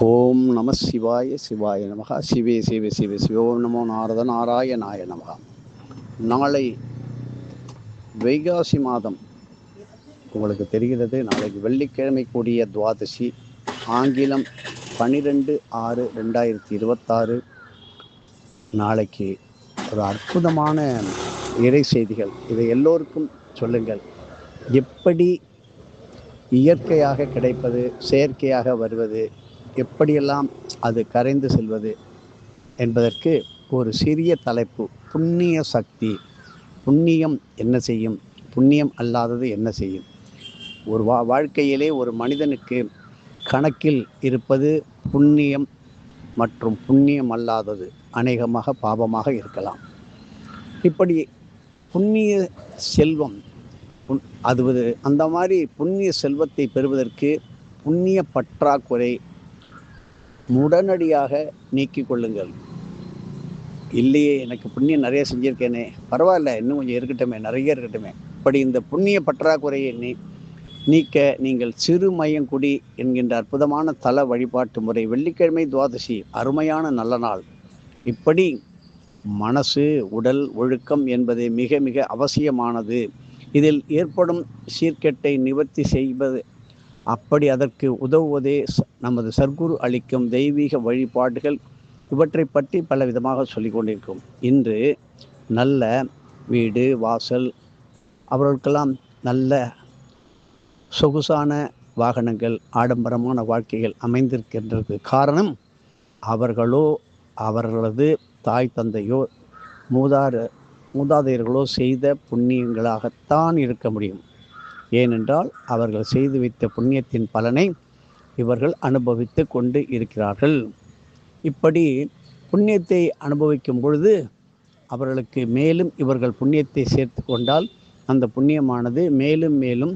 ஓம் நம சிவாய சிவாய நமகா சிவே சிவே சிவே சிவ ஓம் நமோ நாரத நாராயணாய நமகா. நாளை வைகாசி மாதம் உங்களுக்கு தெரிகிறது. நாளைக்கு வெள்ளிக்கிழமை கூடிய துவாதசி, ஆங்கிலம் 12/6/2026. நாளைக்கு ஒரு அற்புதமான இறை செய்திகள். இதை எல்லோருக்கும் சொல்லுங்கள். எப்படி இயற்கையாக கிடைப்பது, செயற்கையாக வருவது, எப்படியெல்லாம் அது கரைந்து செல்வது என்பதற்கு ஒரு சிறிய தலைப்பு: புண்ணிய சக்தி. புண்ணியம் என்ன செய்யும், புண்ணியம் அல்லாதது என்ன செய்யும்? ஒரு வாழ்க்கையிலே ஒரு மனிதனுக்கு கணக்கில் இருப்பது புண்ணியம் மற்றும் புண்ணியம் அல்லாதது அநேகமாக பாவமாக இருக்கலாம். இப்படி புண்ணிய செல்வம் அது அந்த மாதிரி புண்ணிய செல்வத்தை பெறுவதற்கு புண்ணிய பற்றாக்குறை உடனடியாக நீக்கிக் கொள்ளுங்கள். இல்லையே, எனக்கு புண்ணியம் நிறைய செஞ்சிருக்கேனே, பரவாயில்ல, இன்னும் கொஞ்சம் இருக்கட்டுமே, நிறைய இருக்கட்டுமே. இப்படி இந்த புண்ணிய பற்றாக்குறையை நீக்க நீங்கள் சிறுமயங்குடி என்கின்ற அற்புதமான தல வழிபாட்டு முறை. வெள்ளிக்கிழமை துவாதசி அருமையான நல்ல நாள். இப்படி மனசு உடல் ஒழுக்கம் என்பது மிக மிக அவசியமானது. இதில் ஏற்படும் சீர்கேட்டை நிவர்த்தி செய்வது, அப்படி அதற்கு உதவுவதே நமது சர்க்குரு அளிக்கும் தெய்வீக வழிபாடுகள். இவற்றை பற்றி பல விதமாக சொல்லிக் கொண்டிருக்கிறோம். இன்று நல்ல வீடு வாசல், அவர்களுக்கெல்லாம் நல்ல சொகுசான வாகனங்கள், ஆடம்பரமான வாழ்க்கைகள் அமைந்திருக்கின்றது. காரணம், அவர்களது தாய் தந்தையோ மூதாதையர்களோ செய்த புண்ணியங்களாகத்தான் இருக்க முடியும். ஏனென்றால் அவர்கள் செய்து வைத்த புண்ணியத்தின் பலனை இவர்கள் அனுபவித்து கொண்டு இருக்கிறார்கள். இப்படி புண்ணியத்தை அனுபவிக்கும் பொழுது அவர்களுக்கு மேலும் இவர்கள் புண்ணியத்தை சேர்த்து கொண்டால் அந்த புண்ணியமானது மேலும் மேலும்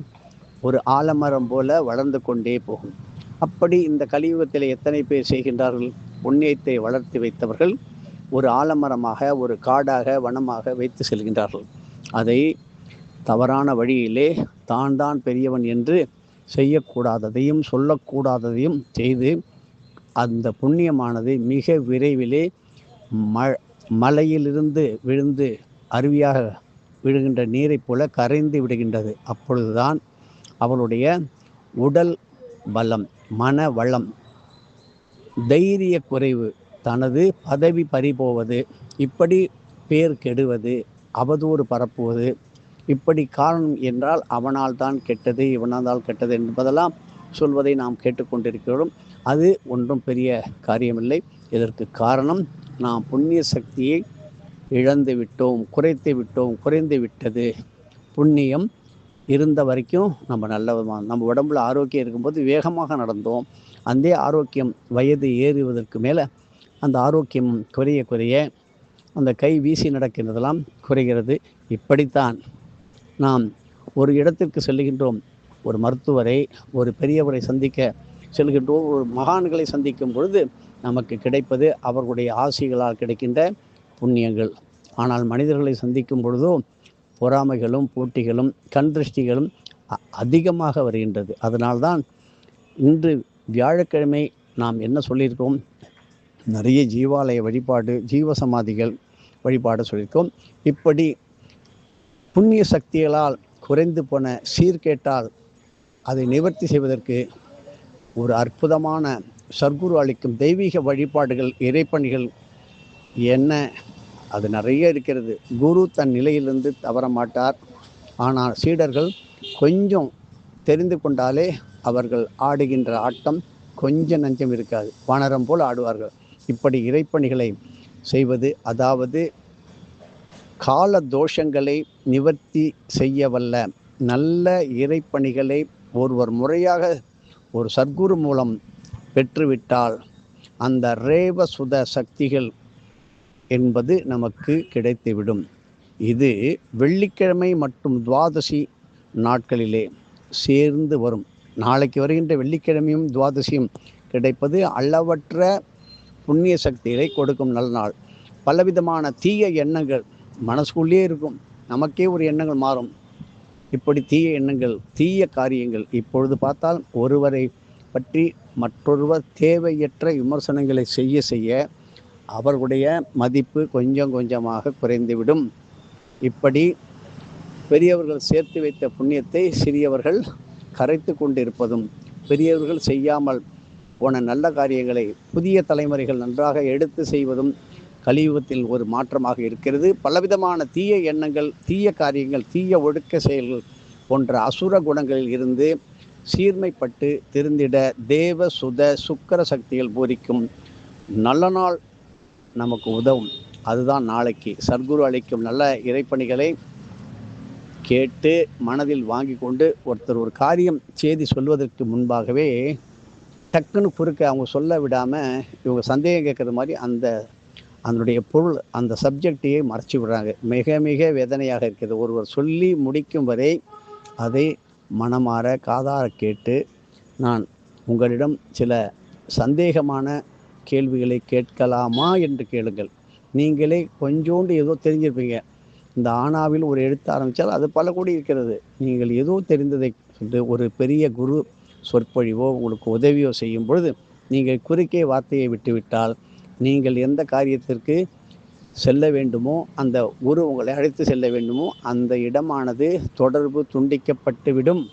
ஒரு ஆலமரம் போல வளர்ந்து கொண்டே போகும். அப்படி இந்த கலியுகத்தில் எத்தனை பேர் செய்கின்றார்கள்? புண்ணியத்தை வளர்த்து வைத்தவர்கள் ஒரு ஆலமரமாக, ஒரு காடாக, வனமாக வைத்து செல்கின்றார்கள். அதை தவறான வழியிலே தான் பெரியவன் என்று செய்யக்கூடாததையும் சொல்லக்கூடாததையும் செய்து அந்த புண்ணியமானது மிக விரைவிலே மலையிலிருந்து விழுந்து அருவியாக விழுகின்ற நீரைப் போல கரைந்து விடுகின்றது. அப்பொழுதுதான் அவளுடைய உடல் பலம், மன வளம், தைரிய குறைவு, தனது பதவி பறிபோவது, இப்படி பேர் கெடுவது, அவதூறு பரப்புவது, இப்படி காரணம் என்றால் அவனால் தான் கெட்டது, இவனால் தான் கெட்டது என்பதெல்லாம் சொல்வதை நாம் கேட்டுக்கொண்டிருக்கிறோம். அது ஒன்றும் பெரிய காரியமில்லை. இதற்கு காரணம், நாம் புண்ணிய சக்தியை இழந்து விட்டோம், குறைந்து விட்டது. புண்ணியம் இருந்த வரைக்கும் நம்ம உடம்புல ஆரோக்கியம் இருக்கும்போது வேகமாக நடந்தோம். அந்த ஆரோக்கியம் வயது ஏறுவதற்கு மேலே அந்த ஆரோக்கியம் குறைய அந்த கை வீசி நடக்கின்றதெல்லாம் குறைகிறது. இப்படித்தான் நாம் ஒரு இடத்திற்கு செல்லுகின்றோம், ஒரு மருத்துவரை, ஒரு பெரியவரை சந்திக்க செல்கின்றோம், ஒரு மகான்களை சந்திக்கும் பொழுது நமக்கு கிடைப்பது அவர்களுடைய ஆசிகளால் கிடைக்கின்ற புண்ணியங்கள். ஆனால் மனிதர்களை சந்திக்கும் பொழுதோ பொறாமைகளும் போட்டிகளும் கண் திருஷ்டிகளும் அதிகமாக வருகின்றது. அதனால்தான் இன்று வியாழக்கிழமை நாம் என்ன சொல்லியிருக்கோம்? நிறைய ஜீவாலய வழிபாடு, ஜீவசமாதிகள் வழிபாடு சொல்லியிருக்கோம். இப்படி புண்ணிய சக்திகளால் குறைந்து போன சீர்கேட்டால் அதை நிவர்த்தி செய்வதற்கு ஒரு அற்புதமான சர்க்குரு அளிக்கும் தெய்வீக வழிபாடுகள், இறைப்பணிகள் என்ன, அது நிறைய இருக்கிறது. குரு தன் நிலையிலிருந்து தவற மாட்டார். ஆனால் சீடர்கள் கொஞ்சம் தெரிந்து கொண்டாலே அவர்கள் ஆடுகின்ற ஆட்டம் கொஞ்சம் நஞ்சம் இருக்காது, வானரம் போல் ஆடுவார்கள். இப்படி இறைப்பணிகளை செய்வது, அதாவது கால தோஷங்களை நிவர்த்தி செய்ய வல்ல நல்ல இறைப்பணிகளை ஒருவர் முறையாக ஒரு சர்க்குரு மூலம் பெற்றுவிட்டால் அந்த ரேவ சுத சக்திகள் என்பது நமக்கு கிடைத்துவிடும். இது வெள்ளிக்கிழமை மற்றும் துவாதசி நாட்களிலே சேர்ந்து வரும். நாளைக்கு வருகின்ற வெள்ளிக்கிழமையும் துவாதசியும் கிடைப்பது அளவற்ற புண்ணிய சக்திகளை கொடுக்கும் நல்ல நாள். பலவிதமான தீய எண்ணங்கள் மனசுக்குள்ளே இருக்கும், நமக்கே ஒரு எண்ணங்கள் மாறும். இப்படி தீய எண்ணங்கள், தீய காரியங்கள், இப்பொழுது பார்த்தால் ஒருவரை பற்றி மற்றொருவர் தேவையற்ற விமர்சனங்களை செய்ய செய்ய அவர்களுடைய மதிப்பு கொஞ்சம் கொஞ்சமாக குறைந்துவிடும். இப்படி பெரியவர்கள் சேர்த்து வைத்த புண்ணியத்தை சிறியவர்கள் கரைத்து கொண்டிருப்பதும், பெரியவர்கள் செய்யாமல் போன நல்ல காரியங்களை புதிய தலைமுறைகள் நன்றாக எடுத்து செய்வதும் கலியுகத்தில் ஒரு மாற்றமாக இருக்கிறது. பலவிதமான தீய எண்ணங்கள், தீய காரியங்கள், தீய ஒழுக்க செயல்கள் போன்ற அசுர குணங்களில் இருந்து சீர்மைப்பட்டு திருந்திட தேவ சுத சுக்கர சக்திகள் பூரிக்கும் நல்ல நாள் நமக்கு உதவும். அதுதான் நாளைக்கு சர்க்குரு அளிக்கும் நல்ல இறைப்பணிகளை கேட்டு மனதில் வாங்கி கொண்டு ஒருத்தர் ஒரு காரியம் செய்தி சொல்வதற்கு முன்பாகவே டக்குன்னு குறுக்க அவங்க சொல்ல விடாமல் இவங்க சந்தேகம் கேட்குற மாதிரி அதனுடைய பொருள் அந்த சப்ஜெக்டையே மறைச்சி விடுறாங்க. மிக மிக வேதனையாக இருக்கிறது. ஒருவர் சொல்லி முடிக்கும் வரை அதை மனமாற காதார கேட்டு, நான் உங்களிடம் சில சந்தேகமான கேள்விகளை கேட்கலாமா என்று கேளுங்கள். நீங்களே கொஞ்சோண்டு ஏதோ தெரிஞ்சிருப்பீங்க. இந்த ஆனாவில் ஒரு எழுத்து ஆரம்பித்தால் அது பல கோடி இருக்கிறது. நீங்கள் ஏதோ தெரிந்ததை சொல்லிட்டு ஒரு பெரிய குரு சொற்பொழிவோ உங்களுக்கு உதவியோ செய்யும் பொழுது நீங்கள் குறுக்கே வார்த்தையை விட்டுவிட்டால் நீங்கள் எந்த காரியத்திற்கு செல்ல வேண்டுமோ, அந்த குரு உங்களை அழைத்து செல்ல வேண்டுமோ அந்த இடமானது தொடர்பு துண்டிக்கப்பட்டுவிடும்.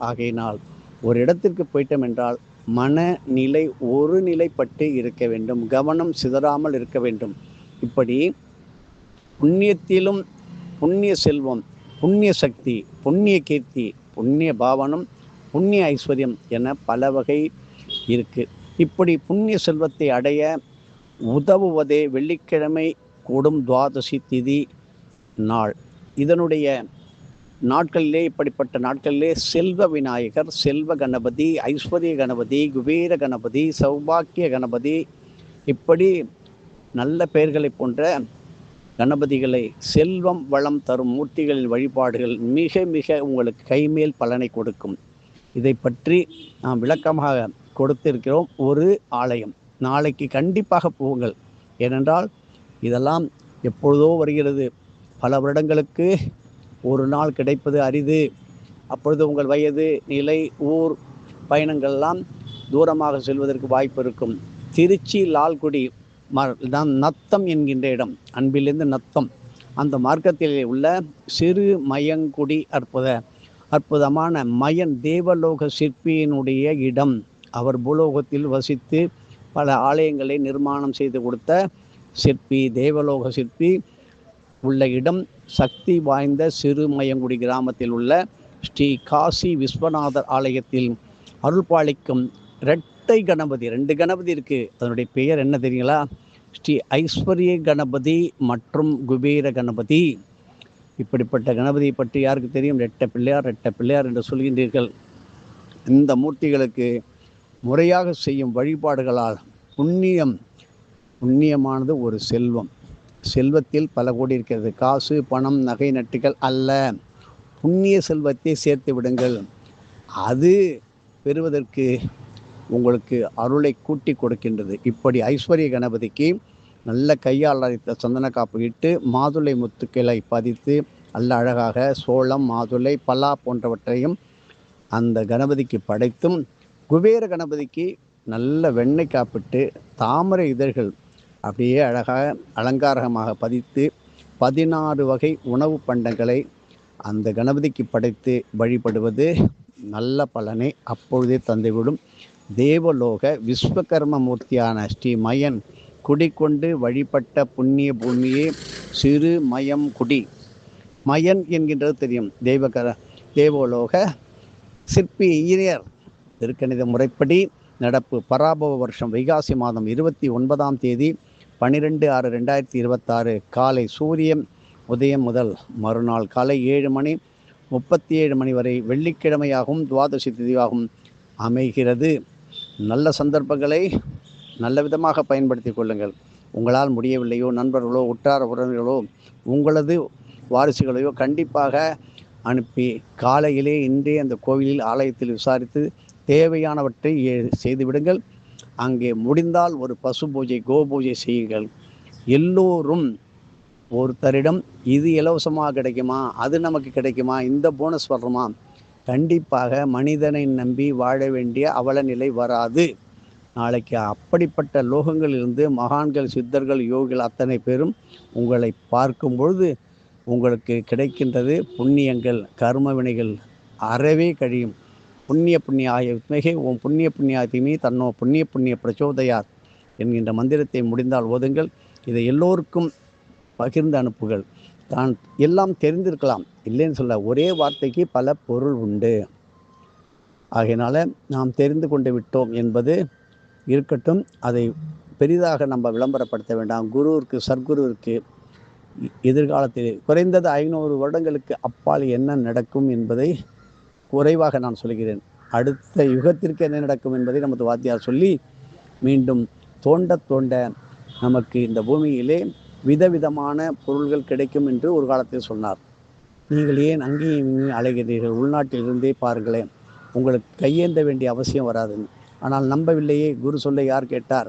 ஆகையினால் ஒரு இடத்திற்கு போயிட்டோம் என்றால் மனநிலை ஒரு நிலைப்பட்டு இருக்க வேண்டும், கவனம் சிதறாமல் இருக்க வேண்டும். இப்படி புண்ணியத்திலும் புண்ணிய செல்வம், புண்ணிய சக்தி, புண்ணிய கீர்த்தி, புண்ணிய பாவனம், புண்ணிய ஐஸ்வர்யம் என பல வகை இருக்கு. இப்படி புண்ணிய செல்வத்தை அடைய உதவுவதே வெள்ளிக்கிழமை கூடும் துவாதசி திதி நாள். இதனுடைய நாட்களிலே, இப்படிப்பட்ட நாட்களிலே செல்வ விநாயகர், செல்வ கணபதி, ஐஸ்வர்ய கணபதி, குபேர கணபதி, சௌபாக்கிய கணபதி, இப்படி நல்ல பெயர்களை போன்ற கணபதிகளை, செல்வம் வளம் தரும் மூர்த்திகளின் வழிபாடுகள் மிக மிக உங்களுக்கு கைமேல் பலனை கொடுக்கும். இதை பற்றி நாம் விளக்கமாக கொடுத்திருக்கிறோம். ஒரு ஆலயம் நாளைக்கு கண்டிப்பாக போங்கள். ஏனென்றால் இதெல்லாம் எப்பொழுதோ வருகிறது. பல வருடங்களுக்கு ஒரு நாள் கிடைப்பது அரிது. அப்பொழுது உங்கள் வயது, நிலை, ஊர் பயணங்கள்லாம் தூரமாக செல்வதற்கு வாய்ப்பு இருக்கும். திருச்சி லால்குடி நத்தம் என்கின்ற இடம், அன்பிலிருந்து நத்தம், அந்த மார்க்கத்திலே உள்ள சிறு மயங்குடி அற்புதமான மயன் தேவலோக சிற்பியினுடைய இடம். அவர் பூலோகத்தில் வசித்து பல ஆலயங்களை நிர்மாணம் செய்து கொடுத்த சிற்பி, தேவலோக சிற்பி உள்ள இடம். சக்தி வாய்ந்த சிறுமயங்குடி கிராமத்தில் உள்ள ஸ்ரீ காசி விஸ்வநாதர் ஆலயத்தில் அருள்பாலிக்கும் இரட்டை கணபதி, 2 கணபதி இருக்கு. அதனுடைய பெயர் என்ன தெரியுங்களா? ஸ்ரீ ஐஸ்வர்ய கணபதி மற்றும் குபேர கணபதி. இப்படிப்பட்ட கணபதியை பற்றி யாருக்கு தெரியும்? ரெட்டை பிள்ளையார் என்று சொல்கின்றீர்கள். இந்த மூர்த்திகளுக்கு முறையாக செய்யும் வழிபாடுகளால் புண்ணியமானது ஒரு செல்வம். செல்வத்தில் பல கோடி இருக்கிறது. காசு, பணம், நகை, நட்டுகள் அல்ல, புண்ணிய செல்வத்தை சேர்த்து விடுங்கள். அது பெறுவதற்கு உங்களுக்கு அருளை கூட்டி கொடுக்கின்றது. இப்படி ஐஸ்வர்ய கணபதிக்கு நல்ல கையால் அரைத்த சந்தன காப்பு இட்டு மாதுளை முத்துக்களை பதித்து நல்ல அழகாக சோளம், மாதுளை, பலா போன்றவற்றையும் அந்த கணபதிக்கு படைத்தும், குபேர கணபதிக்கு நல்ல வெண்ணெய் காப்பிட்டு தாமரை இதழ்கள் அப்படியே அழகாக அலங்காரமாக பதித்து 16 வகை உணவு பண்டங்களை அந்த கணபதிக்கு படைத்து வழிபடுவது நல்ல பலனை அப்பொழுதே தந்துவிடும். தேவலோக விஸ்வகர்ம மூர்த்தியான ஸ்ரீ மயன் குடிக்கொண்டு வழிபட்ட புண்ணிய பூமியே சிறு மயம் குடி. மயன் என்கின்றது தெரியும். தேவலோக சிற்பி இன்ஜினியர். திருக்கணித முறைப்படி நடப்பு பராபவ வருஷம் வைகாசி மாதம் 29ஆம் தேதி 12/6/2026 காலை சூரியன் உதயம் முதல் மறுநாள் காலை 7:37 வரை வெள்ளிக்கிழமையாகவும் துவாதசி திதியாகவும் அமைகிறது. நல்ல சந்தர்ப்பங்களை நல்ல விதமாக பயன்படுத்தி கொள்ளுங்கள். உங்களால் முடியவில்லையோ, நண்பர்களோ, உற்றார உறவினர்களோ, உங்களது வாரிசுகளையோ கண்டிப்பாக அனுப்பி காலையிலே இன்றே அந்த கோவிலில் ஆலயத்தில் விசாரித்து தேவையானவற்றை செய்துவிடுங்கள். அங்கே முடிந்தால் ஒரு பசு பூஜை, கோ பூஜை செய்யுங்கள். எல்லோரும் ஒருத்தரிடம் இது இலவசமாக கிடைக்குமா, அது நமக்கு கிடைக்குமா, இந்த போனஸ் வரணுமா, கண்டிப்பாக மனிதனை நம்பி வாழ வேண்டிய அவல நிலை வராது. நாளைக்கு அப்படிப்பட்ட லோகங்களிலிருந்து மகான்கள், சித்தர்கள், யோகிகள் அத்தனை பேரும் உங்களை பார்க்கும் பொழுது உங்களுக்கு கிடைக்கின்றது புண்ணியங்கள், கர்ம வினைகள் அறவே கழியும். புண்ணிய வித்மகே ஓம் புண்ணிய தன்னோ புண்ணிய பிரச்சோதயாத் என்கின்ற மந்திரத்தை முடிந்தால் ஓதுங்கள். இதை எல்லோருக்கும் பகிர்ந்து அனுப்புகள். தான் எல்லாம் தெரிந்திருக்கலாம், இல்லைன்னு சொல்ல, ஒரே வார்த்தைக்கு பல பொருள் உண்டு. ஆகையினால நாம் தெரிந்து கொண்டு விட்டோம் என்பது இருக்கட்டும். அதை பெரிதாக நம்ம விளம்பரப்படுத்த வேண்டாம். குருவிற்கு, சர்க்குருவிற்கு எதிர்காலத்தில் குறைந்தது 500 வருடங்களுக்கு அப்பால் என்ன நடக்கும் என்பதை குறைவாக நான் சொல்கிறேன். அடுத்த யுகத்திற்கு என்ன நடக்கும் என்பதை நமது வாத்தியார் சொல்லி மீண்டும் தோண்ட தோண்ட நமக்கு இந்த பூமியிலே விதவிதமான பொருள்கள் கிடைக்கும் என்று ஒரு காலத்தில் சொன்னார். நீங்கள் ஏன் அங்கேயும் அலைகிறீர்கள்? உள்நாட்டிலிருந்தே பாருங்களேன், உங்களுக்கு கையேந்த வேண்டிய அவசியம் வராதுன்னு. ஆனால் நம்பவில்லையே. குரு சொல்ல யார் கேட்டார்?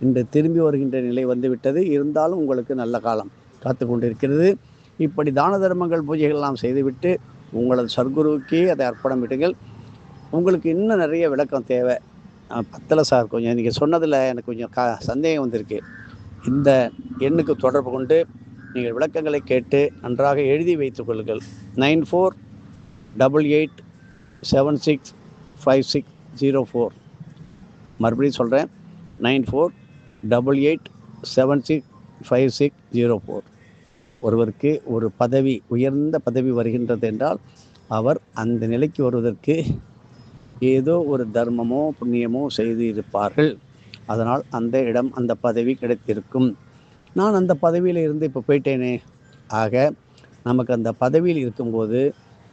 இன்று திரும்பி வருகின்ற நிலை வந்துவிட்டது. இருந்தாலும் உங்களுக்கு நல்ல காலம் காத்து கொண்டிருக்கிறது. இப்படி தான தர்மங்கள், பூஜைகள் எல்லாம் செய்துவிட்டு உங்களது சர்க்குருவுக்கே அதை அர்ப்பணமிடுங்கள். உங்களுக்கு இன்னும் நிறைய விளக்கம் தேவை. பத்தலை சார், கொஞ்சம் நீங்கள் சொன்னதில் எனக்கு கொஞ்சம் சந்தேகம் வந்திருக்கு. இந்த எண்ணுக்கு தொடர்பு கொண்டு நீங்கள் விளக்கங்களை கேட்டு நன்றாக எழுதி வைத்துக் கொள்ளுங்கள். 9488765604. மறுபடியும் சொல்கிறேன், 9488765604. ஒருவருக்கு ஒரு பதவி, உயர்ந்த பதவி வருகின்றது என்றால் அவர் அந்த நிலைக்கு வருவதற்கு ஏதோ ஒரு தர்மமோ புண்ணியமோ செய்து இருப்பார்கள். அதனால் அந்த இடம், அந்த பதவி கிடைத்திருக்கும். நான் அந்த பதவியில் இருந்து இப்போ போயிட்டேனே. ஆக நமக்கு அந்த பதவியில் இருக்கும்போது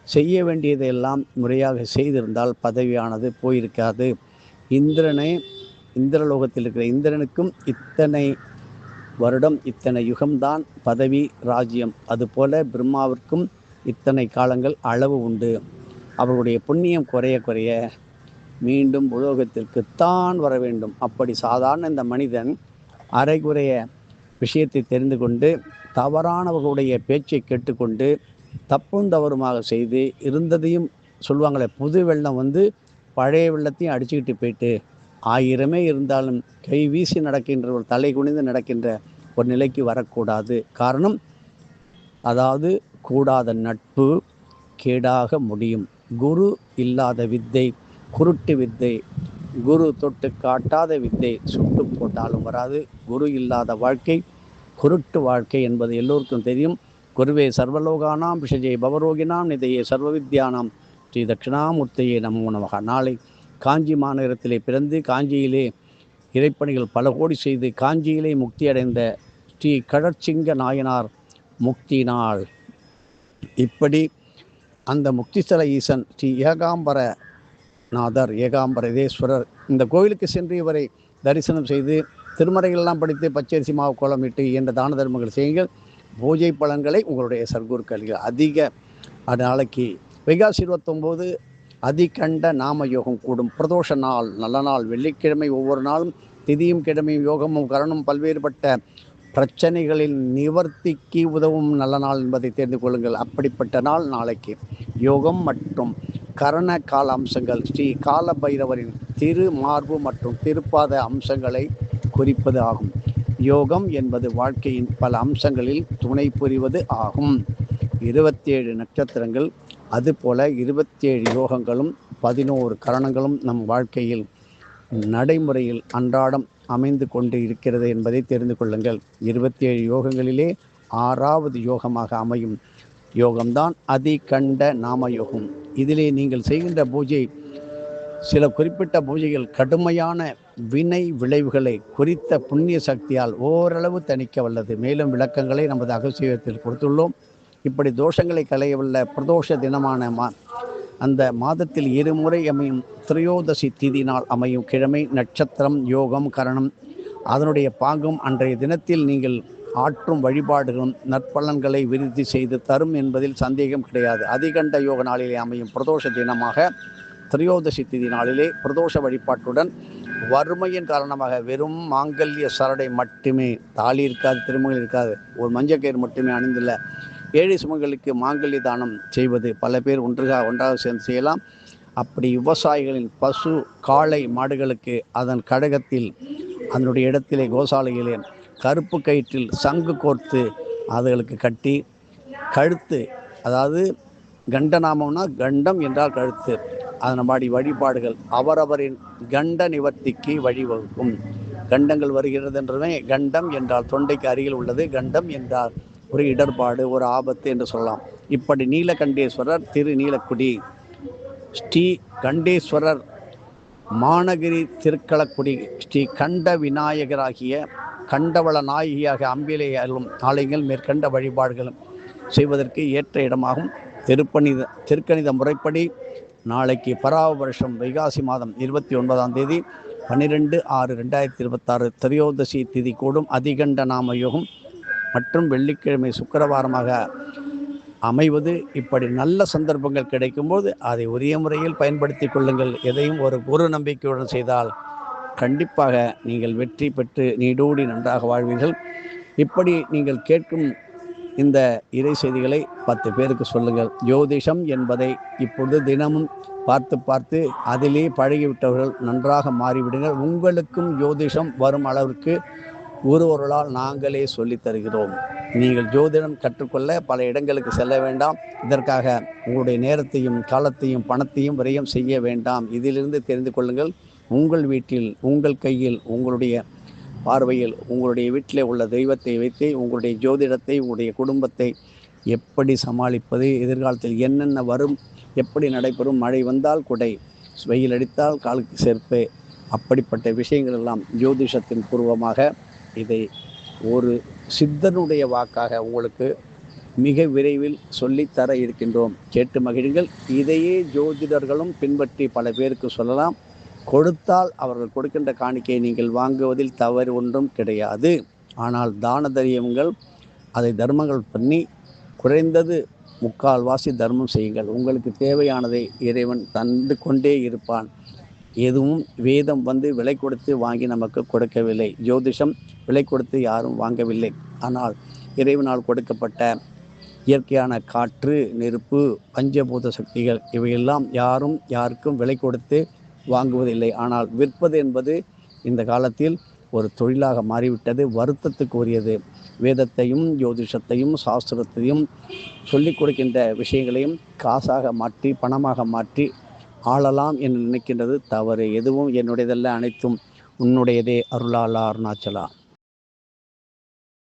செய்ய வேண்டியதையெல்லாம் முறையாக செய்திருந்தால் பதவியானது போயிருக்காது. இந்திரலோகத்தில் இருக்கிற இந்திரனுக்கும் இத்தனை வருடம், இத்தனை யுகம்தான் பதவி, ராஜ்யம். அதுபோல பிரம்மாவிற்கும் இத்தனை காலங்கள் அளவு உண்டு. அவர்களுடைய புண்ணியம் குறைய குறைய மீண்டும் உலோகத்திற்குத்தான் வர வேண்டும். அப்படி சாதாரண இந்த மனிதன் அரைகுறைய விஷயத்தை தெரிந்து கொண்டு தவறானவர்களுடைய பேச்சை கேட்டுக்கொண்டு தப்பும் தவறுமாக செய்து இருந்ததையும் சொல்லுவாங்களே, புது வெள்ளம் வந்து பழைய வெள்ளத்தையும் அடிச்சுக்கிட்டு போயிட்டு 1000 இருந்தாலும் கை வீசி நடக்கின்ற, ஒரு தலை குனிந்து நடக்கின்ற ஒரு நிலைக்கு வரக்கூடாது. காரணம், அதாவது கூடாத நட்பு கேடாக முடியும். குரு இல்லாத வித்தை குருட்டு வித்தை, குரு தொட்டு காட்டாத வித்தை சுட்டு போட்டாலும் வராது. குரு இல்லாத வாழ்க்கை குருட்டு வாழ்க்கை என்பது எல்லோருக்கும் தெரியும். குருவே சர்வலோகானாம் விஷஜே பவரோகினாம் நிதையே சர்வவித்யானாம் ஸ்ரீ தட்சிணாமூர்த்தியே நமோ நமக. நாளை காஞ்சி மாநகரத்திலே பிறந்து காஞ்சியிலே இறைப்பணிகள் பல கோடி செய்து காஞ்சியிலே முக்தி அடைந்த ஸ்ரீ கடற்சிங்க நாயனார் முக்தி நாள். இப்படி அந்த முக்திஸ்தல ஈசன் ஸ்ரீ ஏகாம்பரநாதர், ஏகாம்பரதேஸ்வரர், இந்த கோவிலுக்கு சென்று இவரை தரிசனம் செய்து திருமறைகளெல்லாம் படித்து பச்சரிசி மாவு கோலமிட்டு என்ற தான தர்மங்கள் செய்யுங்கள். பூஜை பலன்களை உங்களுடைய சர்க்குருக்கள் அதிக நாளைக்கு வைகாசி 29 அதிகண்ட நாம யோகம் கூடும் பிரதோஷ நாள், நல்ல நாள், வெள்ளிக்கிழமை. ஒவ்வொரு நாளும் திதியும் கிழமையும் யோகமும் கரணமும் பல்வேறுபட்ட பிரச்சனைகளின் நிவர்த்திக்கு உதவும் நல்ல நாள் என்பதை தெரிந்து கொள்ளுங்கள். அப்படிப்பட்ட நாள் நாளைக்கு. யோகம் மற்றும் கரண கால அம்சங்கள் ஸ்ரீ கால பைரவரின் திரு மார்பு மற்றும் திருப்பாத அம்சங்களை குறிப்பது ஆகும். யோகம் என்பது வாழ்க்கையின் பல அம்சங்களில் துணை புரிவது ஆகும். 27 நட்சத்திரங்கள், அதுபோல 27 யோகங்களும் 11 கரணங்களும் நம் வாழ்க்கையில் நடைமுறையில் அன்றாடம் அமைந்து கொண்டு இருக்கிறது என்பதை தெரிந்து கொள்ளுங்கள். 27 யோகங்களிலே 6வது யோகமாக அமையும் யோகம்தான் அதிகண்ட நாம யோகம். இதிலே நீங்கள் செய்கின்ற பூஜை, சில குறிப்பிட்ட பூஜைகள் கடுமையான வினை விளைவுகளை குறித்த புண்ணிய சக்தியால் ஓரளவு தணிக்க வல்லது. மேலும் விளக்கங்களை நமது அகசியத்தில் கொடுத்துள்ளோம். இப்படி தோஷங்களை களையவல்ல பிரதோஷ தினமான அந்த மாதத்தில் 2 முறை அமையும் திரையோதசி திதி நாள் அமையும் கிழமை, நட்சத்திரம், யோகம், கரணம், அதனுடைய பாங்கும் அன்றைய தினத்தில் நீங்கள் ஆற்றும் வழிபாடுகளும் நற்பலன்களை விருத்தி செய்து தரும் என்பதில் சந்தேகம் கிடையாது. அதிகண்ட யோக நாளிலே அமையும் பிரதோஷ தினமாக திரையோதசி திதி நாளிலே பிரதோஷ வழிபாட்டுடன் வறுமையின் காரணமாக வெறும் மாங்கல்ய சரடை மட்டுமே, தாலி இருக்காது, திருமகள் இருக்காது, ஒரு மஞ்சக்கயிறு மட்டுமே அணிந்துள்ள ஏழை சுமங்களுக்கு மாங்கல்ய தானம் செய்வது, பல பேர் ஒன்றாக சேர்ந்து செய்யலாம். அப்படி விவசாயிகளின் பசு காளை மாடுகளுக்கு அதன் கடகத்தில் அதனுடைய இடத்திலே கோசாலையிலே கருப்பு கயிற்றில் சங்கு கோர்த்து அதுகளுக்கு கட்டி கழுத்து, அதாவது கண்டநாமம்னா கண்டம் என்றால் கழுத்து, அதன் மாதிரி வழிபாடுகள் அவரவரின் கண்ட நிவர்த்திக்கு வழிவகுக்கும். கண்டங்கள் வருகிறது என்றுமே, கண்டம் என்றால் தொண்டைக்கு அருகில் உள்ளது, கண்டம் என்றால் ஒரு இடர்பாடு, ஒரு ஆபத்து என்று சொல்லலாம். இப்படி நீலகண்டேஸ்வரர் திரு நீலக்குடி ஸ்ரீ கண்டேஸ்வரர் மானகிரி திருக்களக்குடி ஸ்ரீ கண்ட விநாயகராகிய கண்டவள நாயகியாக அம்பிலேயாலும் ஆலயங்கள் மேற்கண்ட வழிபாடுகளும் செய்வதற்கு ஏற்ற இடமாகும். திருக்கணித முறைப்படி நாளைக்கு பராவ வருஷம் வைகாசி மாதம் 29ஆம் தேதி 12/6/2026 திரையோதசி திதி கூடும் அதிகண்ட நாம யோகம் மற்றும் வெள்ளிக்கிழமை சுக்கிரவாரமாக அமைவது. இப்படி நல்ல சந்தர்ப்பங்கள் கிடைக்கும்போது அதை உரிய முறையில் பயன்படுத்தி கொள்ளுங்கள். எதையும் ஒரு குரு நம்பிக்கையுடன் செய்தால் கண்டிப்பாக நீங்கள் வெற்றி பெற்று நீடூடி நன்றாக வாழ்வீர்கள். இப்படி நீங்கள் கேட்கும் இந்த இறை செய்திகளை 10 பேருக்கு சொல்லுங்கள். ஜோதிஷம் என்பதை இப்பொழுது தினமும் பார்த்து அதிலே பழகிவிட்டவர்கள் நன்றாக மாறிவிடுங்கள். உங்களுக்கும் ஜோதிஷம் வரும் அளவிற்கு ஒருவர்களால் நாங்களே சொல்லித் தருகிறோம். நீங்கள் ஜோதிடம் கற்றுக்கொள்ள பல இடங்களுக்கு செல்ல வேண்டாம். இதற்காக உங்களுடைய நேரத்தையும் காலத்தையும் பணத்தையும் விரயம் செய்ய வேண்டாம். இதிலிருந்து தெரிந்து கொள்ளுங்கள். உங்கள் வீட்டில், உங்கள் கையில், உங்களுடைய பார்வையில், உங்களுடைய வீட்டில் உள்ள தெய்வத்தை வைத்து உங்களுடைய ஜோதிடத்தை, உங்களுடைய குடும்பத்தை எப்படி சமாளிப்பது, எதிர்காலத்தில் என்னென்ன வரும், எப்படி நடைபெறும், மழை வந்தால் குடை, வெயில் அடித்தால் காலுக்கு செருப்பு, அப்படிப்பட்ட விஷயங்கள் எல்லாம் ஜோதிஷத்தின் பூர்வமாக இதை ஒரு சித்தனுடைய வாக்காக உங்களுக்கு மிக விரைவில் சொல்லித்தர இருக்கின்றோம். கேட்டு மகிழுங்கள். இதையே ஜோதிடர்களும் பின்பற்றி பல பேருக்கு சொல்லலாம். கொடுத்தால் அவர்கள் கொடுக்கின்ற காணிக்கையை நீங்கள் வாங்குவதில் தவறு ஒன்றும் கிடையாது. ஆனால் தான தரியங்கள், அதை தர்மங்கள் பண்ணி குறைந்தது 3/4 தர்மம் செய்யுங்கள். உங்களுக்கு தேவையானதை இறைவன் தந்து கொண்டே இருப்பான். எதுவும் வேதம் விலை கொடுத்து வாங்கி நமக்கு கொடுக்கவில்லை. ஜோதிஷம் விலை கொடுத்து யாரும் வாங்கவில்லை. ஆனால் இறைவனால் கொடுக்கப்பட்ட இயற்கையான காற்று, நெருப்பு, பஞ்சபூத சக்திகள் இவையெல்லாம் யாரும் யாருக்கும் விலை கொடுத்து வாங்குவதில்லை. ஆனால் விற்பது என்பது இந்த காலத்தில் ஒரு தொழிலாக மாறிவிட்டது. வருத்தத்துக்கு உரியது. வேதத்தையும் ஜோதிஷத்தையும் சாஸ்திரத்தையும் சொல்லிக் கொடுக்கின்ற விஷயங்களையும் காசாக மாற்றி பணமாக மாற்றி ஆளலாம் என்று நினைக்கின்றது தவறு. எதுவும் என்னுடையதல்ல, அனைத்தும் உன்னுடையதே. அருளாளா அருணாச்சலா.